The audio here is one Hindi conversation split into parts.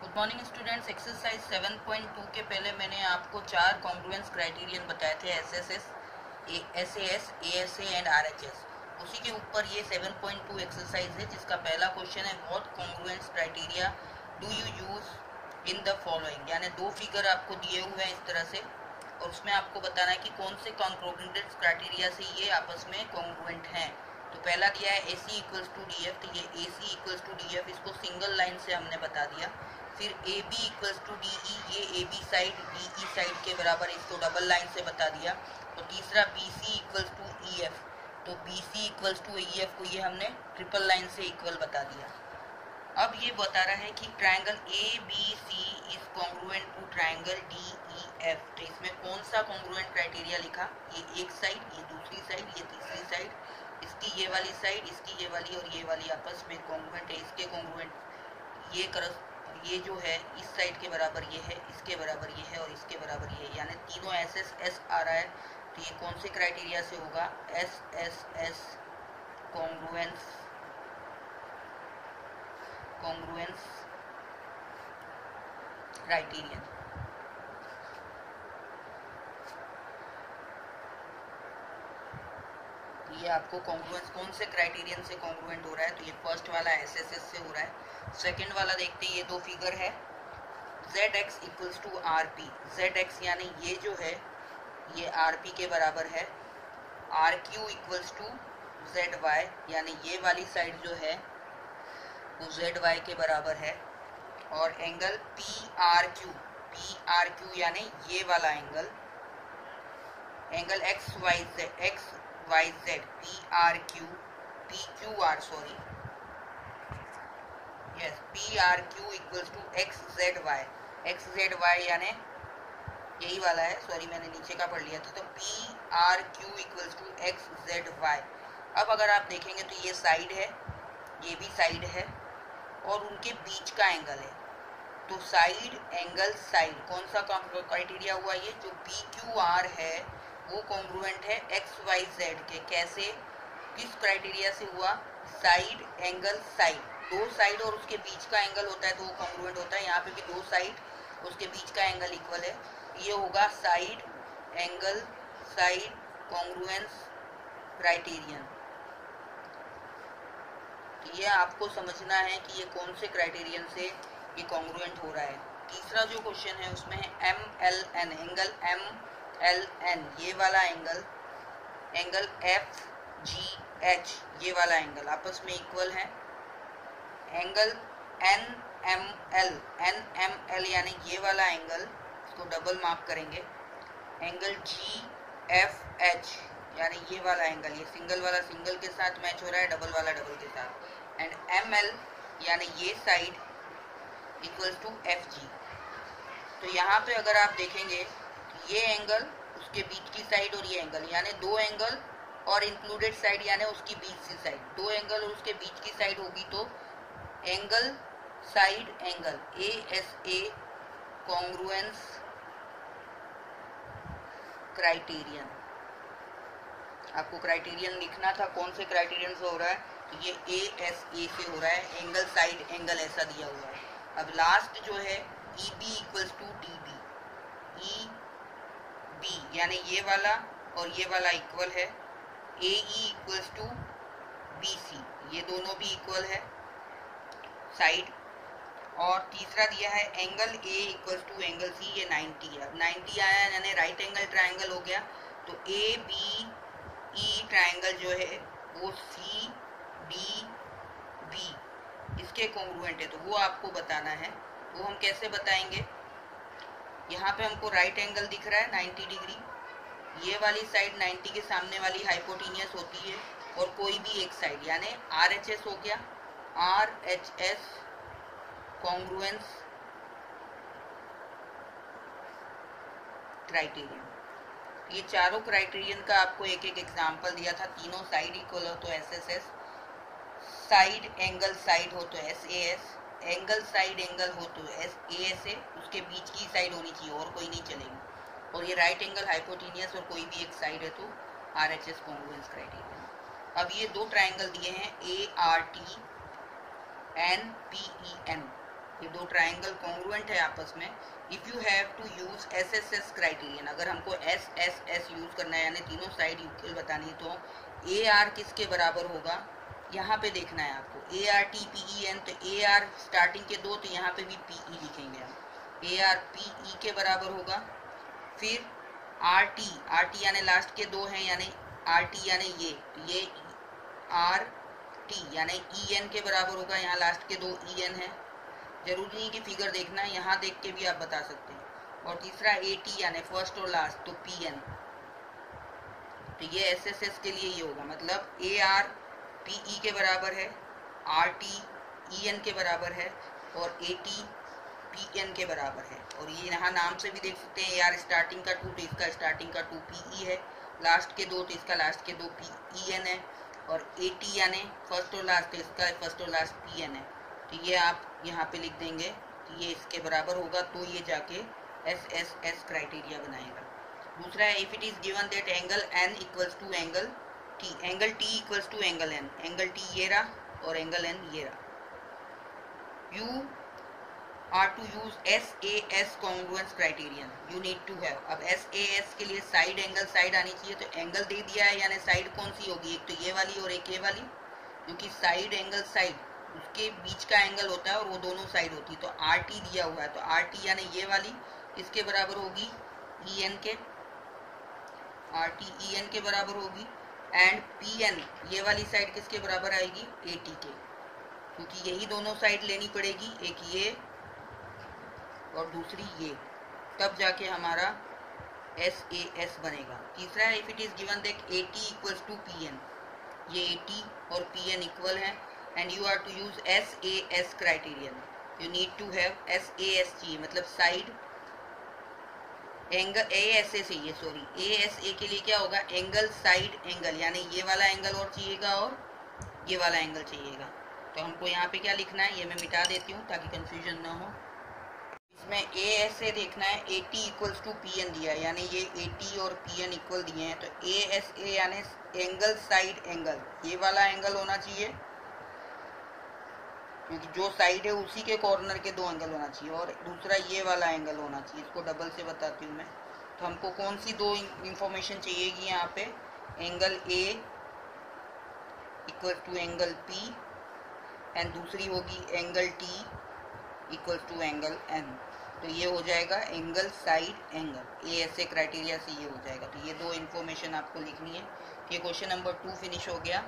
Good morning students. एक्सरसाइज 7.2 के पहले मैंने आपको 4 कॉन्ग्रुएंस क्राइटेरियन बताए थे, SSS, SAS, ASA and RHS. उसी के ऊपर ये 7.2 एक्सरसाइज है, जिसका पहला क्वेश्चन है what congruence criteria do you use in the following. यानी दो फिगर आपको दिए हुए हैं इस तरह से, और उसमें आपको बताना है कि कौन से कॉन्ग्रुएंस क्राइटेरिया से ये आपस में कॉन्ग्रुएंट हैं। तो पहला दिया है AC इक्वल्स टू DF, तो ये AC इक्वल्स टू DF, इसको सिंगल लाइन से हमने बता दिया। फिर AB इक्वल्स टू DE, ये AB साइड DE साइड के बराबर, इसको डबल लाइन से बता दिया। तो तीसरा BC इक्वल्स टू EF, तो BC इक्वल्स टू EF को ये हमने ट्रिपल लाइन से इक्वल बता दिया। अब ये बता रहा है कि triangle ABC is congruent to triangle DEF। तो इसमें कौन सा कॉन्ग्रुएंट क्राइटेरिया लिखा, ये एक साइड, ये दूसरी साइड, ये तीसरी साइड, इसकी ये वाली साइड, इसकी ये वाली और ये वाली आपस में कॉन्ग्रुएंट है। इसके कॉन्ग्रुएंट ये जो है इस साइड के बराबर ये है, इसके बराबर ये है और इसके बराबर ये है, यानी तीनों SSS आ रहा है। तो ये कौन से क्राइटेरिया से होगा, SSS कॉन्ग्रुएंस क्राइटेरियन। ये आपको कॉन्ग्रुएंस कौन से क्राइटेरियन से कॉन्ग्रुएंट हो रहा है, तो ये फर्स्ट वाला SSS से हो रहा है। सेकंड वाला देखते हैं, ये दो फिगर है, ZX equals to RP। ZX यानी ये जो है ये RP के बराबर है। RQ इक्वल्स टू ZY, यानी ये वाली साइड जो है वो ZY के बराबर है। और एंगल PRQ यानी ये वाला angle XYZ PRQ equals to XZY यानी यही वाला है, सॉरी मैंने नीचे का पढ़ लिया था। तो PRQ इक्वल्स टू XZY। अब अगर आप देखेंगे तो ये साइड है, ये भी साइड है, और उनके बीच का एंगल है। तो साइड एंगल साइड, कौन सा क्राइटेरिया हुआ, ये जो PQR है वो कॉन्ग्रुएंट है XYZ के। कैसे, किस क्राइटेरिया से हुआ, साइड एंगल साइड, दो साइड और उसके बीच का एंगल होता है तो वो कॉन्ग्रुएंट होता है। यहाँ पे भी दो साइड उसके बीच का एंगल इक्वल है, ये होगा side angle side congruence criterion. तो ये आपको समझना है कि ये कौन से क्राइटेरियन से ये कॉन्ग्रुएंट हो रहा है। तीसरा जो क्वेश्चन है उसमें है MLN, एंगल MLN, ये वाला एंगल FGH, ये वाला एंगल आपस में इक्वल है। एंगल NML यानी ये वाला एंगल, इसको डबल मार्क करेंगे। एंगल GFH यानी ये वाला एंगल, ये सिंगल वाला सिंगल के साथ मैच हो रहा है, डबल वाला डबल के साथ। एंड ML यानी ये साइड इक्वल्स टू FG। तो यहाँ पे अगर आप देखेंगे ये एंगल, उसके बीच की साइड और ये एंगल, यानी दो एंगल और इंक्लूडेड साइड यानी उसकी बीच की साइड, दो एंगल और उसके बीच की साइड होगी तो angle side angle ASA congruence criterion. आपको क्राइटेरियन लिखना था, कौन से क्राइटेरियन से हो रहा है, तो ये ASA से हो रहा है, एंगल साइड एंगल ऐसा दिया हुआ है। अब लास्ट जो है EB equals to DB, EB यानी ये वाला और ये वाला इक्वल है। AE इक्वल्स टू BC, ये दोनों भी इक्वल है साइड। और तीसरा दिया है angle A equals to angle C, ये 90 है। अब 90 आया यानी राइट एंगल ट्रायंगल हो गया। तो ABE ट्रायंगल जो है वो CDB इसके कॉन्ग्रुएंट है, तो वो आपको बताना है। वो हम कैसे बताएंगे, यहाँ पे हमको राइट एंगल दिख रहा है 90 डिग्री, ये वाली साइड 90 के सामने वाली हाइपोटेनियस होती है, और कोई भी एक साइड यानी RHS हो गया, RHS कॉन्ग्रुएंस क्राइटेरियन। ये चारों क्राइटेरियन का आपको एक एक एग्जांपल दिया था। तीनों साइड इक्वल हो तो SSS, साइड एंगल साइड हो तो SAS, एंगल साइड एंगल हो तो ASA, उसके बीच की साइड होनी चाहिए और कोई नहीं चलेगी। और ये राइट एंगल हाइपोटेनियस और कोई भी एक साइड है तो RHS कॉन्ग्रुएंस क्राइटेरियन। अब ये दो ट्राइंगल दिए हैं ART NPEN, ये दो ट्राइंगल कॉन्ग्रुएंट है आपस में, if you have to use SSS criterion, अगर हमको SSS यूज करना है यानी तीनों साइड इक्वल बतानी, तो AR किसके बराबर होगा, यहाँ पे देखना है आपको, ARTPEN, तो AR स्टार्टिंग के दो, तो यहाँ पे भी PE लिखेंगे हम, ARPE के बराबर होगा। फिर RT यानी लास्ट के दो हैं, यानी RT यानी ये RT यानी EN के बराबर होगा, यहाँ लास्ट के दो EN है, जरूरी नहीं कि फिगर देखना है, यहाँ देख के भी आप बता सकते हैं। और तीसरा AT यानी फर्स्ट और लास्ट, तो PN, तो ये SSS के लिए ये होगा, मतलब ARPE के बराबर है, RTEN के बराबर है और ATPN के बराबर है। और ये यहाँ नाम से भी देख सकते हैं, AR स्टार्टिंग का 2 तो इसका स्टार्टिंग का 2 PE है, लास्ट के दो तो इसका लास्ट के दो PEN है, और AT यानी फर्स्ट और लास्ट तो इसका फर्स्ट और लास्ट PN है। तो ये आप यहाँ पे लिख देंगे कि ये इसके बराबर होगा, तो ये जाके SSS क्राइटेरिया बनाएगा। दूसरा है, if it is given that angle N equals to angle T equals to angle N, angle T ये रहा और एंगल N ये रहा, you are to use SAS congruence criterion, you need to have. अब SAS के लिए साइड एंगल साइड आनी चाहिए, तो एंगल दे दिया है, यानी साइड कौन सी होगी, एक तो ये वाली और एक ये वाली, क्योंकि साइड एंगल साइड उसके बीच का एंगल होता है और वो दोनों साइड होती है। तो RT दिया हुआ है, तो RT यानी ये वाली किसके बराबर होगी, EN के, RT EN के बराबर होगी। एंड PN ये वाली साइड किसके बराबर आएगी, AT के, क्योंकि यही दोनों साइड लेनी पड़ेगी, एक ये और दूसरी ये, तब जाके हमारा SAS बनेगा। तीसरा है, if it is given that AT equals to PN, ये AT और PN इक्वल है, and you are to use SAS criterion, you need to have SAS चाहिए, मतलब साइड एंगल ASA चाहिए, सॉरी ASA के लिए क्या होगा, एंगल साइड एंगल, यानी ये वाला एंगल और चाहिएगा और ये वाला एंगल चाहिएगा। तो हमको यहाँ पे क्या लिखना है, ये मैं मिटा देती हूँ ताकि कंफ्यूजन ना हो। इसमें ASA देखना है, AT इक्वल्स टू PN दिया है, यानी ये AT और PN इक्वल दिए हैं, तो ASA यानी एंगल साइड एंगल, ये वाला एंगल होना चाहिए, क्योंकि जो साइड है उसी के कॉर्नर के दो एंगल होना चाहिए, और दूसरा ये वाला एंगल होना चाहिए, इसको डबल से बताती हूँ मैं। तो हमको कौन सी दो इंफॉर्मेशन चाहिएगी यहाँ पे, angle A equal to angle P and दूसरी होगी angle T equal to angle N, तो ये हो जाएगा angle side angle, ASA criteria से ये हो जाएगा। तो ये दो इन्फॉर्मेशन आपको लिखनी है। ये क्वेश्चन नंबर 2 फिनिश हो गया।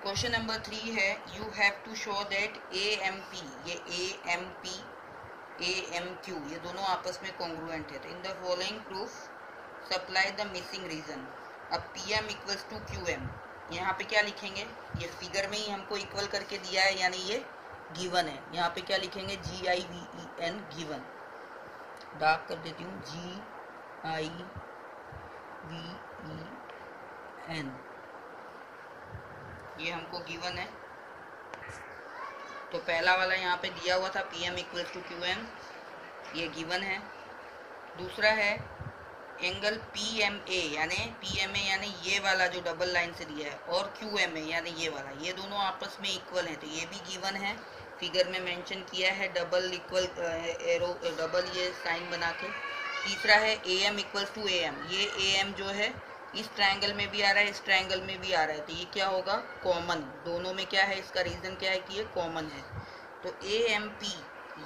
क्वेश्चन नंबर 3 है, you have to show that AMP, ये AMP AMQ ये दोनों आपस में कॉन्ग्रुएंट है, तो in the following proof supply the missing reason. अब PM इक्वल्स टू QM, यहाँ पे क्या लिखेंगे, ये फिगर में ही हमको इक्वल करके दिया है, यानी ये गिवन है, यहाँ पे क्या लिखेंगे, GIVEN गिवन, डार्क कर देती हूँ, GIVEN, ये हमको गिवन है। तो पहला वाला यहाँ पे दिया हुआ था PM इक्वल्स टू QM, ये गिवन है। दूसरा है एंगल PMA यानी ये वाला जो डबल लाइन से दिया है, और QMA यानी ये वाला, ये दोनों आपस में इक्वल हैं, तो ये भी गिवन है, फिगर में मेंशन किया है, डबल इक्वल एरो, डबल ये साइन बना के। तीसरा है AM इक्वल्स टू AM, ये AM जो है इस ट्रायंगल में भी आ रहा है, इस ट्रायंगल में भी आ रहा है, तो ये क्या होगा, कॉमन, दोनों में क्या है, इसका रीजन क्या है कि ये कॉमन है। तो AMP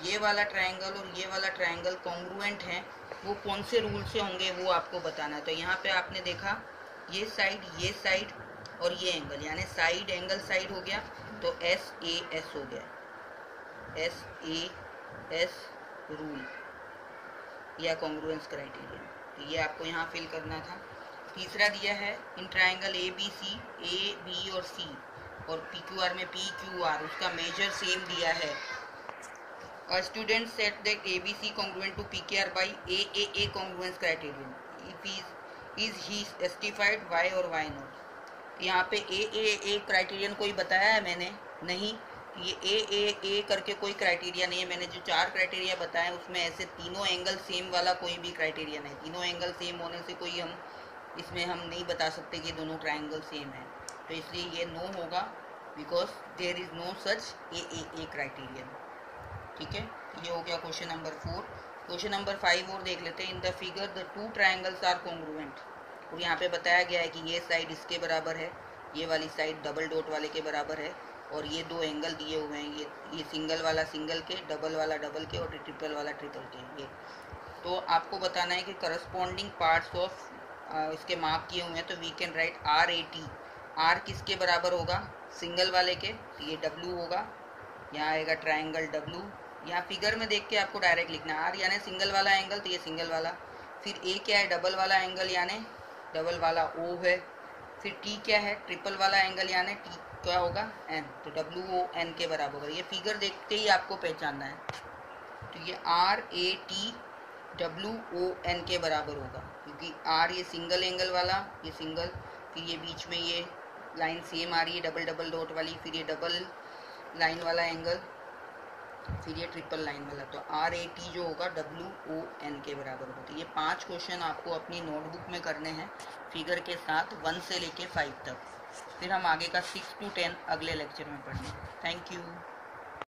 ये वाला ट्रायंगल और ये वाला ट्रायंगल कॉन्ग्रुएंट हैं, वो कौन से रूल से होंगे वो आपको बताना है। तो यहाँ पे आपने देखा ये साइड और ये एंगल, यानी साइड एंगल साइड हो गया, तो SAS हो गया, SAS रूल या कॉन्ग्रुएंस क्राइटेरिया, तो ये आपको यहाँ फिल करना था। तीसरा दिया है, in triangle ABC A B और C और PQR में PQR उसका मेजर सेम दिया है। A student said that ABC congruent to PQR by AAA congruence criterion. Is he justified, why और why not? यहाँ पे AAA क्राइटेरियन कोई बताया है मैंने नहीं, ये AAA करके कोई क्राइटेरिया नहीं है। मैंने जो 4 क्राइटेरिया बताए उसमें ऐसे तीनों एंगल सेम वाला कोई भी क्राइटेरिया नहीं। तीनों एंगल सेम होने से कोई इसमें हम नहीं बता सकते कि दोनों ट्रायंगल सेम है, तो इसलिए ये नो होगा, because there is no such AAA criterion. ठीक है, ये हो गया क्वेश्चन नंबर 4। क्वेश्चन नंबर 5 और देख लेते हैं। In the figure the two triangles are congruent. और यहाँ पे बताया गया है कि ये साइड इसके बराबर है, ये वाली साइड डबल डॉट वाले के बराबर है, और ये दो एंगल दिए हुए हैं, ये सिंगल वाला सिंगल के, डबल वाला डबल के, और ट्रिपल वाला ट्रिपल के। ये तो आपको बताना है कि करस्पॉन्डिंग पार्ट्स ऑफ इसके मार्क किए हुए हैं, तो we can write RAT। R किसके बराबर होगा? सिंगल वाले के, तो ये W होगा, यहाँ आएगा ट्राइंगल W। यहाँ फिगर में देख के आपको डायरेक्ट लिखना है, R यानी सिंगल वाला एंगल, तो ये सिंगल वाला। फिर A क्या है? डबल वाला एंगल यानी डबल वाला O है। फिर T क्या है? ट्रिपल वाला एंगल यानी T क्या होगा? N, तो WON के बराबर होगा। ये फिगर देखते ही आपको पहचानना है, तो ये RAT WON के बराबर होगा, क्योंकि R ये सिंगल एंगल वाला, ये सिंगल, फिर ये बीच में ये लाइन सेम आ रही है डबल डबल डॉट वाली, फिर ये डबल लाइन वाला एंगल, फिर ये ट्रिपल लाइन वाला, तो RAT जो होगा WON के बराबर होगा। तो ये 5 क्वेश्चन आपको अपनी नोटबुक में करने हैं फिगर के साथ 1 से लेके 5 तक। फिर हम आगे का 6 to 10 अगले लेक्चर में पढ़ेंगे। Thank you.